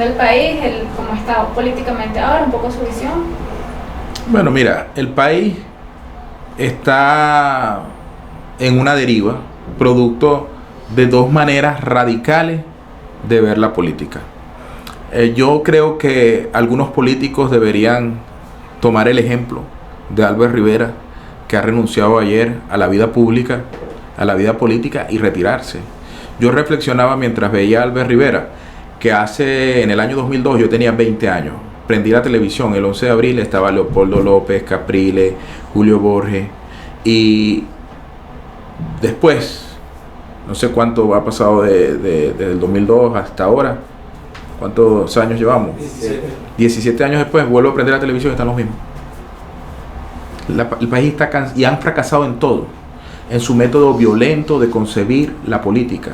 del país, cómo está políticamente ahora, un poco su visión. Bueno, mira, el país está en una deriva, producto de dos maneras radicales de ver la política. Yo creo que algunos políticos deberían tomar el ejemplo de Albert Rivera, que ha renunciado ayer a la vida pública, a la vida política, y retirarse. Yo reflexionaba mientras veía a Albert Rivera, que en el año 2002, yo tenía 20 años, prendí la televisión, el 11 de abril estaba Leopoldo López, Capriles, Julio Borges, y después, no sé cuánto ha pasado desde el 2002 hasta ahora, ¿cuántos años llevamos? 17 años después, vuelvo a prender la televisión y están los mismos. El país está y han fracasado en todo, en su método violento de concebir la política.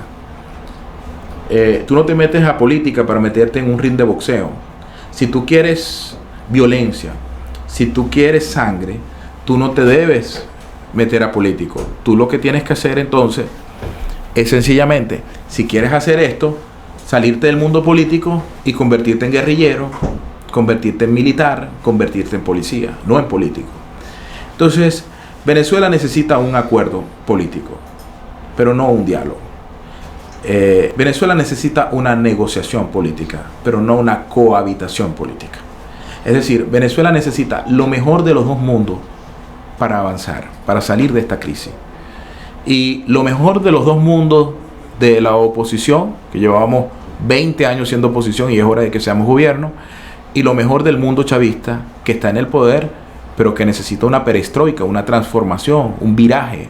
Tú no te metes a política para meterte en un ring de boxeo. Si tú quieres violencia, si tú quieres sangre, tú no te debes meter a político. Tú lo que tienes que hacer entonces es sencillamente, si quieres hacer esto, salirte del mundo político y convertirte en guerrillero, convertirte en militar, convertirte en policía, no en político. Entonces, Venezuela necesita un acuerdo político, pero no un diálogo. Venezuela necesita una negociación política, pero no una cohabitación política. Es decir, Venezuela necesita lo mejor de los dos mundos para avanzar, para salir de esta crisis. Y lo mejor de los dos mundos de la oposición, que llevábamos 20 años siendo oposición y es hora de que seamos gobierno, y lo mejor del mundo chavista, que está en el poder, pero que necesita una perestroika, una transformación, un viraje.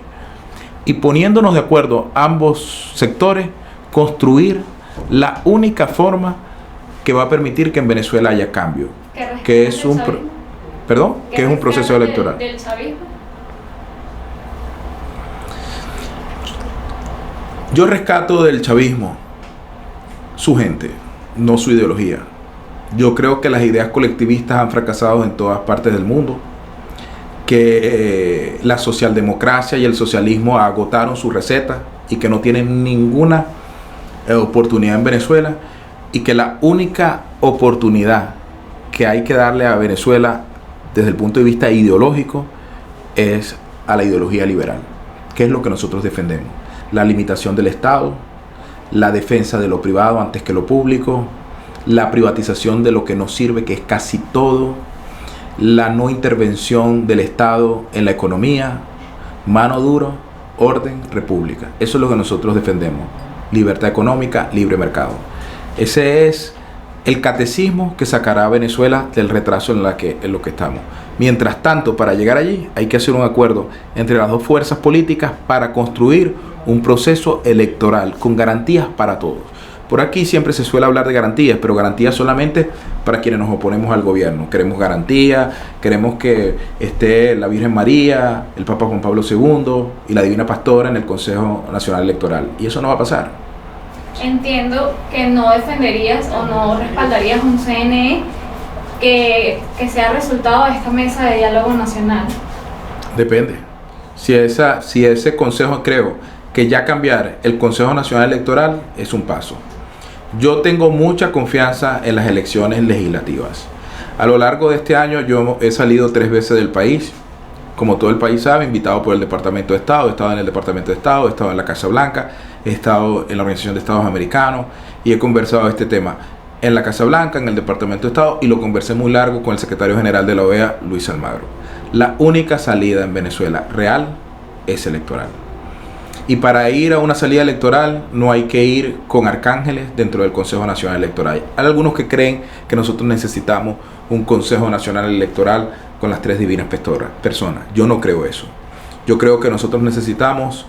Y poniéndonos de acuerdo ambos sectores, construir la única forma que va a permitir que en Venezuela haya cambio, que es un proceso electoral. Del chavismo. Yo rescato del chavismo su gente, no su ideología. Yo creo que las ideas colectivistas han fracasado en todas partes del mundo, que la socialdemocracia y el socialismo agotaron su receta y que no tienen ninguna oportunidad en Venezuela, y que la única oportunidad que hay que darle a Venezuela desde el punto de vista ideológico es a la ideología liberal, que es lo que nosotros defendemos: la limitación del Estado, la defensa de lo privado antes que lo público, la privatización de lo que nos sirve, que es casi todo, la no intervención del Estado en la economía, mano dura, orden, república. Eso es lo que nosotros defendemos: libertad económica, libre mercado. Ese es el catecismo que sacará a Venezuela del retraso en lo que estamos. Mientras tanto, para llegar allí hay que hacer un acuerdo entre las dos fuerzas políticas para construir un proceso electoral con garantías para todos. Por aquí siempre se suele hablar de garantías, pero garantías solamente para quienes nos oponemos al gobierno. Queremos garantías, queremos que esté la Virgen María, el Papa Juan Pablo II y la Divina Pastora en el Consejo Nacional Electoral. Y eso no va a pasar. Entiendo que no defenderías o no respaldarías un CNE que sea resultado de esta mesa de diálogo nacional. Depende. Si ese consejo, creo que ya cambiar el Consejo Nacional Electoral es un paso. Yo tengo mucha confianza en las elecciones legislativas. A lo largo de este año yo he salido 3 veces del país, como todo el país sabe, invitado por el Departamento de Estado. He estado en el Departamento de Estado, he estado en la Casa Blanca, he estado en la Organización de Estados Americanos y he conversado este tema en la Casa Blanca, en el Departamento de Estado, y lo conversé muy largo con el secretario general de la OEA, Luis Almagro. La única salida en Venezuela real es electoral. Y para ir a una salida electoral no hay que ir con arcángeles dentro del Consejo Nacional Electoral. Hay algunos que creen que nosotros necesitamos un Consejo Nacional Electoral con las 3 divinas personas. Yo no creo eso. Yo creo que nosotros necesitamos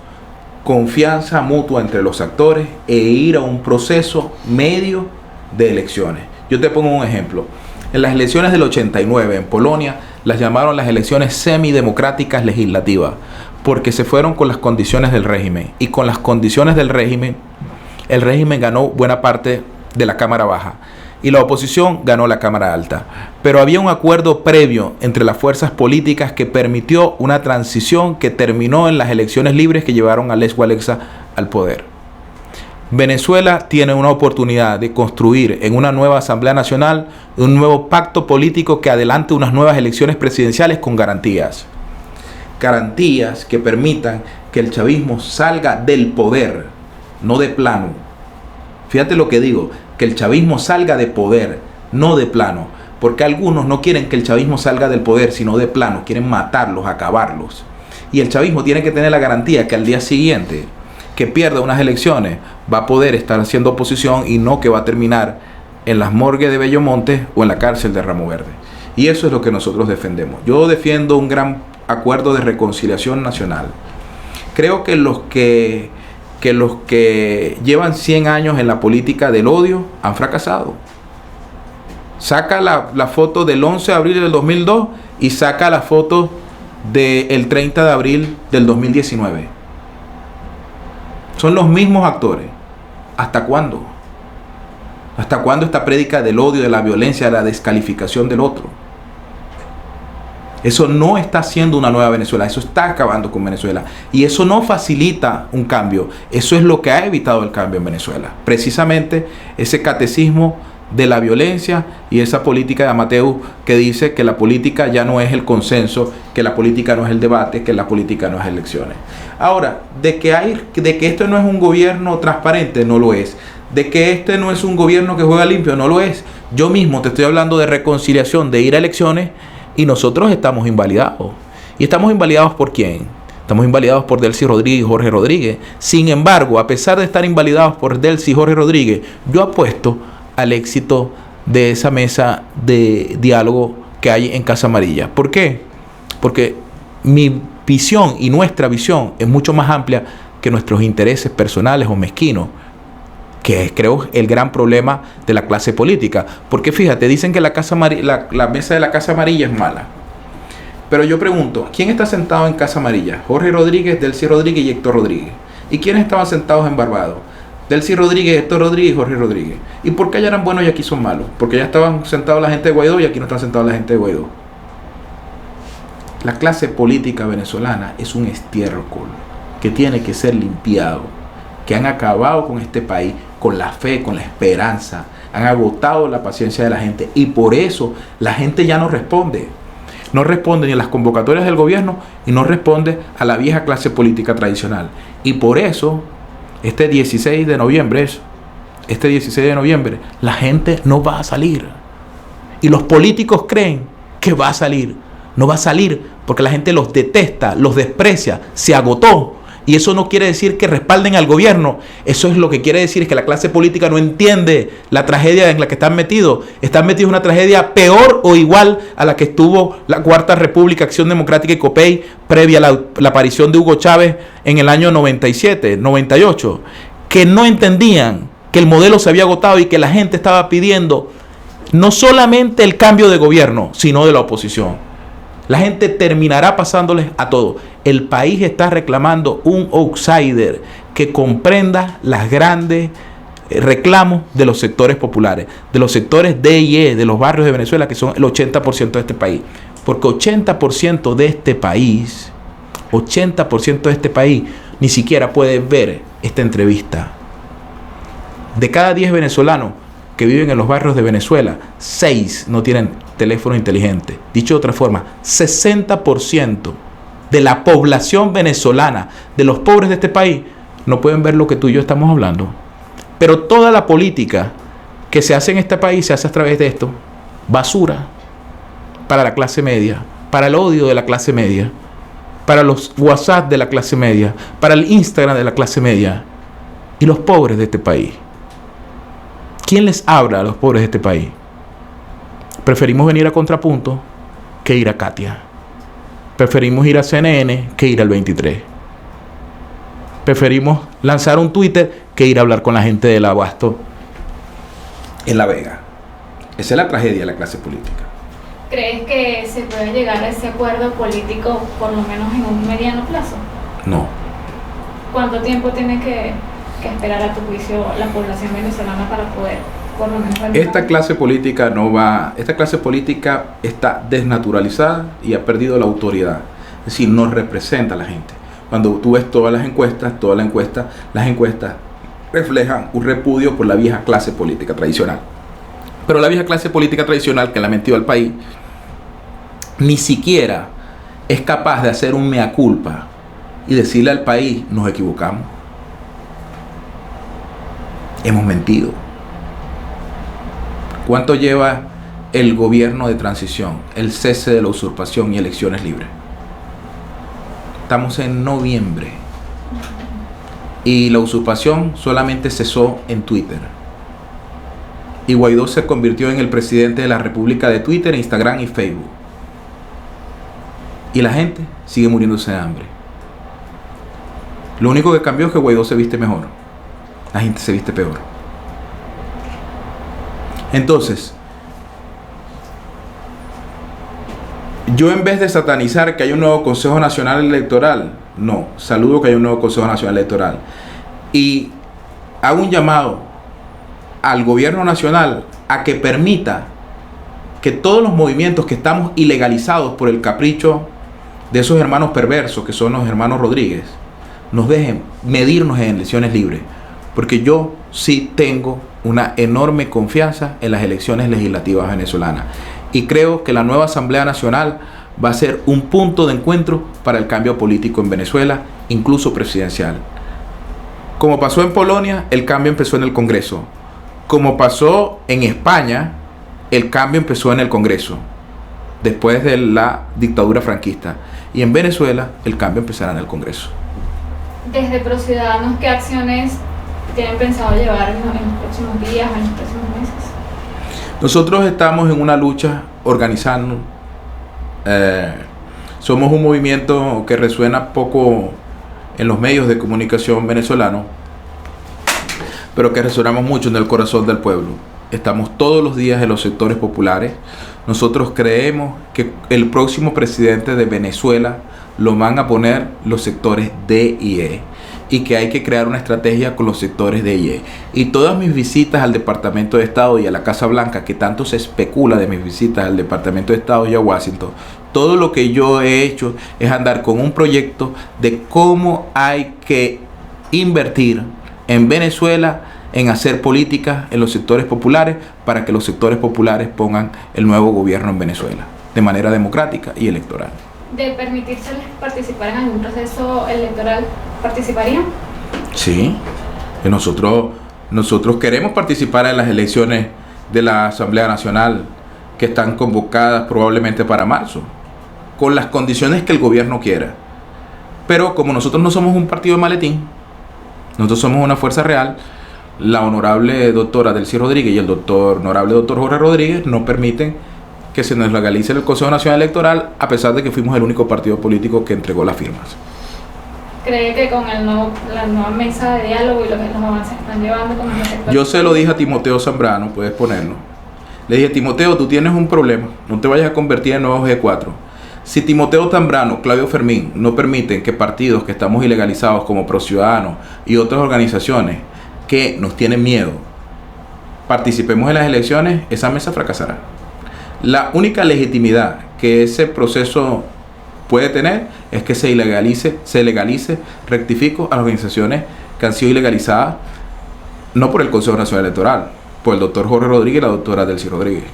confianza mutua entre los actores e ir a un proceso medio de elecciones. Yo te pongo un ejemplo. En las elecciones del 89 en Polonia las llamaron las elecciones semidemocráticas legislativas, porque se fueron con las condiciones del régimen, y con las condiciones del régimen, el régimen ganó buena parte de la Cámara Baja y la oposición ganó la Cámara Alta. Pero había un acuerdo previo entre las fuerzas políticas que permitió una transición que terminó en las elecciones libres que llevaron a Lech Wałęsa al poder. Venezuela tiene una oportunidad de construir en una nueva Asamblea Nacional un nuevo pacto político que adelante unas nuevas elecciones presidenciales con garantías. Garantías que permitan que el chavismo salga del poder, no de plano. Fíjate lo que digo, que el chavismo salga de poder, no de plano. Porque algunos no quieren que el chavismo salga del poder, sino de plano, quieren matarlos, acabarlos. Y el chavismo tiene que tener la garantía que al día siguiente que pierda unas elecciones va a poder estar haciendo oposición y no que va a terminar en las morgues de Bellomonte o en la cárcel de Ramo Verde. Y eso es lo que nosotros defendemos. Yo defiendo un gran acuerdo de reconciliación nacional. Creo que los que llevan 100 años en la política del odio han fracasado. Saca la foto del 11 de abril del 2002 y saca la foto del 30 de abril del 2019. Son los mismos actores. ¿Hasta cuándo? ¿Hasta cuándo esta prédica del odio, de la violencia, de la descalificación del otro? Eso no está haciendo una nueva Venezuela. Eso está acabando con Venezuela. Y eso no facilita un cambio. Eso es lo que ha evitado el cambio en Venezuela. Precisamente ese catecismo de la violencia y esa política de Amateus que dice que la política ya no es el consenso, que la política no es el debate, que la política no es elecciones. Ahora, de que esto no es un gobierno transparente, no lo es. De que este no es un gobierno que juega limpio, no lo es. Yo mismo te estoy hablando de reconciliación, de ir a elecciones, y nosotros estamos invalidados. ¿Y estamos invalidados por quién? Estamos invalidados por Delcy Rodríguez y Jorge Rodríguez. Sin embargo, a pesar de estar invalidados por Delcy y Jorge Rodríguez, yo apuesto al éxito de esa mesa de diálogo que hay en Casa Amarilla. ¿Por qué? Porque mi visión y nuestra visión es mucho más amplia que nuestros intereses personales o mezquinos, que es, creo, el gran problema de la clase política. Porque fíjate, dicen que la mesa de la Casa Amarilla es mala. Pero yo pregunto, ¿quién está sentado en Casa Amarilla? Jorge Rodríguez, Delcy Rodríguez y Héctor Rodríguez. ¿Y quiénes estaban sentados en Barbados? Delcy Rodríguez, Héctor Rodríguez y Jorge Rodríguez. ¿Y por qué allá eran buenos y aquí son malos? Porque ya estaban sentados la gente de Guaidó y aquí no están sentados la gente de Guaidó. La clase política venezolana es un estiércol que tiene que ser limpiado, que han acabado con este país, con la fe, con la esperanza, han agotado la paciencia de la gente y por eso la gente ya no responde. No responde ni a las convocatorias del gobierno y no responde a la vieja clase política tradicional. Y por eso, este 16 de noviembre, la gente no va a salir. Y los políticos creen que va a salir. No va a salir porque la gente los detesta, los desprecia, se agotó. Y eso no quiere decir que respalden al gobierno. Eso es lo que quiere decir es que la clase política no entiende la tragedia en la que están metidos. Están metidos en una tragedia peor o igual a la que estuvo la Cuarta República, Acción Democrática y COPEI previa a la aparición de Hugo Chávez en el año 97, 98. Que no entendían que el modelo se había agotado y que la gente estaba pidiendo no solamente el cambio de gobierno, sino de la oposición. La gente terminará pasándoles a todo. El país está reclamando un outsider que comprenda las grandes reclamos de los sectores populares, de los sectores D y E, de los barrios de Venezuela, que son el 80% de este país. Porque 80% de este país, ni siquiera puede ver esta entrevista. De cada 10 venezolanos que viven en los barrios de Venezuela, 6 no tienen teléfono inteligente. Dicho de otra forma, 60% de la población venezolana, de los pobres de este país, no pueden ver lo que tú y yo estamos hablando. Pero toda la política que se hace en este país se hace a través de esto. Basura para la clase media, para el odio de la clase media, para los WhatsApp de la clase media, para el Instagram de la clase media y los pobres de este país. ¿Quién les habla a los pobres de este país? Preferimos venir a Contrapunto que ir a Katia. Preferimos ir a CNN que ir al 23. Preferimos lanzar un Twitter que ir a hablar con la gente del Abasto en La Vega. Esa es la tragedia de la clase política. ¿Crees que se puede llegar a ese acuerdo político por lo menos en un mediano plazo? No. ¿Cuánto tiempo tiene que esperar a tu juicio la población venezolana para poder por lo menos realizar? Esta clase política está desnaturalizada y ha perdido la autoridad. Es decir, no representa a la gente. Cuando tú ves todas las encuestas, reflejan un repudio por la vieja clase política tradicional. Pero la vieja clase política tradicional que la ha metido al país ni siquiera es capaz de hacer un mea culpa y decirle al país: nos equivocamos, hemos mentido. ¿Cuánto lleva el gobierno de transición, el cese de la usurpación y elecciones libres? Estamos en noviembre y la usurpación solamente cesó en Twitter. Y Guaidó se convirtió en el presidente de la República de Twitter, Instagram y Facebook. Y la gente sigue muriéndose de hambre. Lo único que cambió es que Guaidó se viste mejor. La gente se viste peor. Entonces, yo, en vez de satanizar que hay un nuevo Consejo Nacional Electoral, no, saludo que hay un nuevo Consejo Nacional Electoral. Y hago un llamado al gobierno nacional a que permita que todos los movimientos que estamos ilegalizados por el capricho de esos hermanos perversos que son los hermanos Rodríguez, nos dejen medirnos en elecciones libres. Porque yo sí tengo una enorme confianza en las elecciones legislativas venezolanas. Y creo que la nueva Asamblea Nacional va a ser un punto de encuentro para el cambio político en Venezuela, incluso presidencial. Como pasó en Polonia, el cambio empezó en el Congreso. Como pasó en España, el cambio empezó en el Congreso, después de la dictadura franquista. Y en Venezuela, el cambio empezará en el Congreso. Desde ProCiudadanos, ¿qué acciones tienen pensado llevar en los próximos días, en los próximos meses? Nosotros estamos en una lucha organizando. Somos un movimiento que resuena poco en los medios de comunicación venezolanos, pero que resonamos mucho en el corazón del pueblo. Estamos todos los días en los sectores populares. Nosotros creemos que el próximo presidente de Venezuela lo van a poner los sectores D y E, y que hay que crear una estrategia con los sectores D y E. Y todas mis visitas al Departamento de Estado y a la Casa Blanca, que tanto se especula de mis visitas al Departamento de Estado y a Washington, todo lo que yo he hecho es andar con un proyecto de cómo hay que invertir en Venezuela, en hacer políticas en los sectores populares, para que los sectores populares pongan el nuevo gobierno en Venezuela de manera democrática y electoral. De permitírseles participar en algún proceso electoral, ¿participarían? Sí, que nosotros queremos participar en las elecciones de la Asamblea Nacional que están convocadas probablemente para marzo, con las condiciones que el gobierno quiera. Pero como nosotros no somos un partido de maletín, nosotros somos una fuerza real, la honorable doctora Delcy Rodríguez y el honorable doctor Jorge Rodríguez no permiten que se nos legalice el Consejo Nacional Electoral, a pesar de que fuimos el único partido político que entregó las firmas. ¿Cree que con la nueva mesa de diálogo y lo que los avances están llevando con el sector? Yo se lo dije a Timoteo Zambrano, puedes ponerlo. Le dije: Timoteo, tú tienes un problema, no te vayas a convertir en nuevo G4. Si Timoteo Zambrano, Claudio Fermín no permiten que partidos que estamos ilegalizados como ProCiudadanos y otras organizaciones que nos tienen miedo participemos en las elecciones, esa mesa fracasará. La única legitimidad que ese proceso puede tener es que se legalice, rectifico, a las organizaciones que han sido ilegalizadas, no por el Consejo Nacional Electoral, por el doctor Jorge Rodríguez y la doctora Delcy Rodríguez.